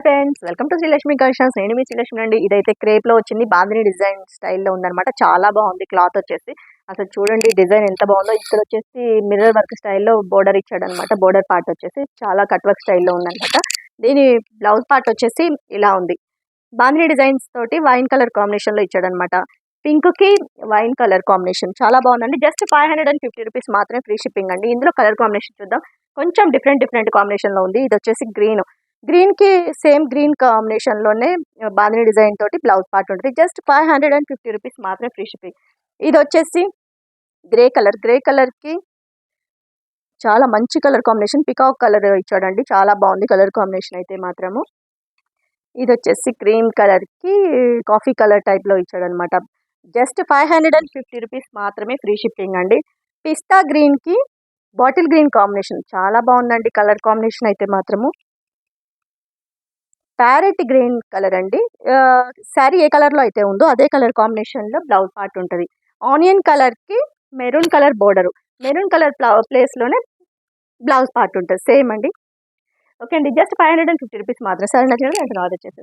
Friends, welcome to Srilakshmi collections. నేను మీ శ్రీలక్ష్మి అండి. ఇదైతే క్రేప్ లో వచ్చింది, బాందిని డిజైన్ స్టైల్లో ఉందన్నమాట. చాలా బాగుంది క్లాత్ వచ్చేసి. అసలు చూడండి డిజైన్ ఎంత బాగుందో. ఇక్కడ వచ్చేసి మిర్రర్ వర్క్ స్టైల్లో బోర్డర్ ఇచ్చాడు అనమాట. బోర్డర్ పార్ట్ వచ్చేసి చాలా కట్ వర్క్ స్టైల్లో ఉందన్నమాట. దీని బ్లౌజ్ పార్ట్ వచ్చేసి ఇలా ఉంది. బాందిని డిజైన్స్ తోటి వైన్ కలర్ కాంబినేషన్ లో ఇచ్చాడు అనమాట. పింక్ కి వైన్ కలర్ కాంబినేషన్ చాలా బాగుందండి. జస్ట్ 550 రూపీస్ మాత్రమే, ఫ్రీ షిప్పింగ్ అండి. ఇందులో కలర్ కాంబినేషన్ చూద్దాం. కొంచెం డిఫరెంట్ కాంబినేషన్ లో ఉంది. ఇది వచ్చేసి గ్రీన్ కి సేమ్ గ్రీన్ కాంబినేషన్ లోనే బాందిని డిజైన్ తోటి బ్లౌజ్ పార్ట్ ఉంటుంది. జస్ట్ 550 రూపీస్ మాత్రమే, ఫ్రీ షిప్పింగ్. ఇది వచ్చేసి గ్రే కలర్ కి చాలా మంచి కలర్ కాంబినేషన్, పికాక్ కలర్ ఇచ్చాడండి. చాలా బాగుంది కలర్ కాంబినేషన్ అయితే మాత్రము. ఇది వచ్చేసి క్రీమ్ కలర్ కి కాఫీ కలర్ టైప్ లో ఇచ్చాడు అనమాట. జస్ట్ 550 రూపీస్ మాత్రమే, ఫ్రీ షిప్పింగ్ అండి. పిస్తా గ్రీన్ కి బాటిల్ గ్రీన్ కాంబినేషన్ చాలా బాగుందండి కలర్ కాంబినేషన్ అయితే మాత్రము. ప్యారెట్ గ్రీన్ కలర్ అండి. శారీ ఏ కలర్ లో అయితే ఉందో అదే కలర్ కాంబినేషన్ లో బ్లౌజ్ పార్ట్ ఉంటుంది. ఆనియన్ కలర్ కి maroon colour border, maroon colour place లోనే బ్లౌజ్ పార్ట్ ఉంటుంది సేమ్ అండి. ఓకే అండి, జస్ట్ 550 రూపీస్ మాత్రం. సరే నచ్చిన ఆర్డర్ చేసేసి